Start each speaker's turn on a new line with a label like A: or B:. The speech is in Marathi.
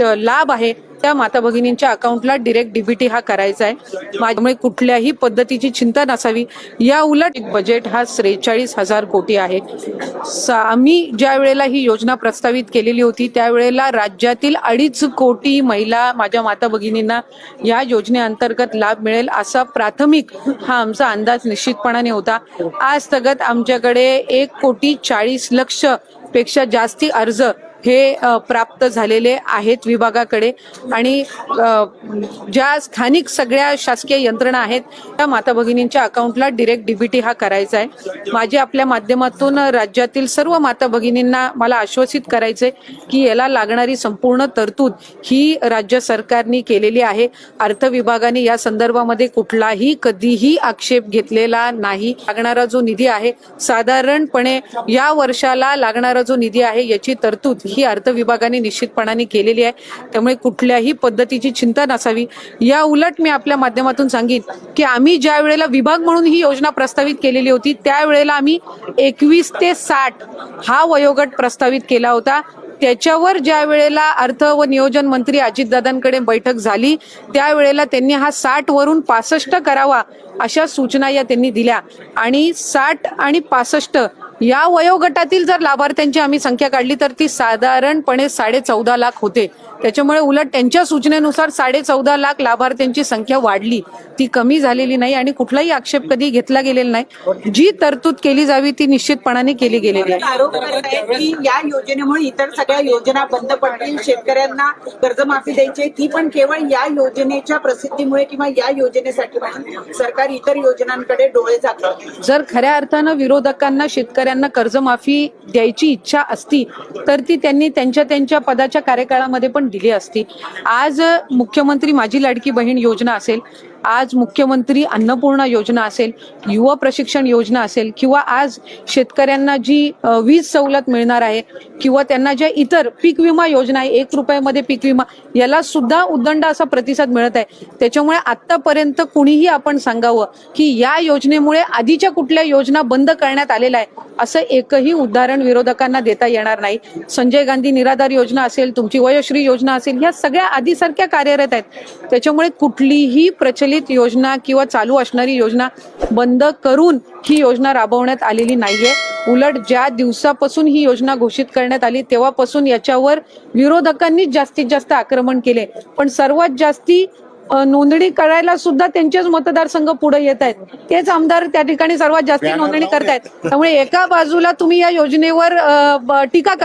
A: लाभ आहे त्या माता भगिनींच्या अकाउंटला डायरेक्ट डीबीटी हा करायचा आहे। त्यामुळे कुठल्याही पद्धतीची चिंता नसावी। या उलट बजेट हा 43,000 कोटी आहे। आम्ही ज्या वेळेला ही योजना प्रस्तावित केलेली होती त्यावेळेला राज्यातील 2.5 कोटी महिला माझ्या माता भगिनींना या योजनेअंतर्गत लाभ मिळेल असा प्राथमिक हा आमचा अंदाज निश्चितपणाने होता। आज तगत आमच्याकडे 1,40,00,000 पेक्षा जास्ती अर्ज हे प्राप्त झालेले आहेत विभागाकडे आणि ज्या स्थानिक सगळ्या शासकीय यंत्रणा आहेत त्या माता भगिनींच्या अकाउंटला डायरेक्ट डीबीटी हा करायचा आहे। माझे आपल्या माध्यमातून राज्यातील सर्व माता भगिनींना मला आश्वासित करायचे की याला लागणारी संपूर्ण तरतूद ही राज्य सरकारने केलेली आहे। अर्थ विभागाने या संदर्भामध्ये कुठलाही कधीही आक्षेप घेतलेला नाही। लागणारा जो निधी आहे साधारणपणे या वर्षाला लागणारा जो निधी आहे याची तरतूद ही अर्थ विभागाने निश्चितपणाने केलेली आहे। त्यामुळे कुठल्याही पद्धतीची चिंता नसावी। या उलट मी आपल्या माध्यमातून सांगेन की आम्ही ज्या वेळेला विभाग म्हणून ही योजना प्रस्तावित केलेली होती त्यावेळेला आम्ही 21 ते 60 हा वयोगट प्रस्तावित केला होता। त्याच्यावर ज्या वेळेला अर्थ व नियोजन मंत्री अजितदादांकडे बैठक झाली त्यावेळेला त्यांनी हा 60 वरून 65 करावा अशा सूचना या त्यांनी दिल्या आणि 60 आणि 65 या वयोगटातील जर लाभार्थ्यांची आम्ही संख्या काढली तर ती साधारणपणे 14.5 लाख होते। त्याच्यामुळे उलट त्यांच्या सूचनेनुसार 14.5 लाख लाभार्थ्यांची संख्या वाढली, ती कमी झालेली नाही आणि कुठलाही आक्षेप कधी घेतला गेलेला नाही। जी तरतूद केली जावी ती निश्चितपणाने केली गेलेली आहे।
B: आरोप करतायत की या योजनेमुळे इतर सगळ्या योजना बंद पडतील, शेतकऱ्यांना कर्जमाफी द्यायची ती पण केवळ या योजनेच्या प्रसिद्धीमुळे किंवा या योजनेसाठी सरकार इतर योजनांकडे डोळे झाकतं।
A: जर खऱ्या अर्थानं विरोधकांना शेतकऱ्यांना कर्जमाफी द्यायची इच्छा असती तर ती त्यांनी त्यांच्या पदाच्या कार्यकाळामध्ये पण दिली असती। आज मुख्यमंत्री माझी लाडकी बहीण योजना असेल, आज मुख्यमंत्री अन्नपूर्णा योजना असेल, युवा प्रशिक्षण योजना असेल किंवा आज शेतकऱ्यांना जी वीज सवलत मिळणार आहे किंवा त्यांना ज्या इतर पीक विमा योजना आहे 1 रुपयामध्ये पीक विमा याला सुद्धा उदंड असा प्रतिसाद मिळत आहे। त्याच्यामुळे आतापर्यंत कुणीही आपण सांगावं की या योजनेमुळे आधीच्या कुठल्या योजना बंद करण्यात आलेल्या आहे असं एकही उदाहरण विरोधकांना देता येणार नाही। संजय गांधी निराधार योजना असेल, तुमची वयोश्री योजना असेल, ह्या सगळ्या आधीसारख्या कार्यरत आहेत। त्याच्यामुळे कुठलीही प्रचलित योजना किंवा चालू असणारी योजना बंद करून ही योजना राबवण्यात आलेली नाहीये। उलट ज्या दिवसापासून ही योजना घोषित करण्यात आली तेव्हापासून याच्यावर विरोधकांनी जास्तीत जास्त आक्रमण केले, पण सर्वात जास्ती नोंदणी करायला सुद्धा त्यांचेच मतदारसंघ पुढे येत आहेत, तेच आमदार त्या ठिकाणी सर्वात जास्त नोंदणी करतायत। त्यामुळे एका बाजूला तुम्ही या योजनेवर टीका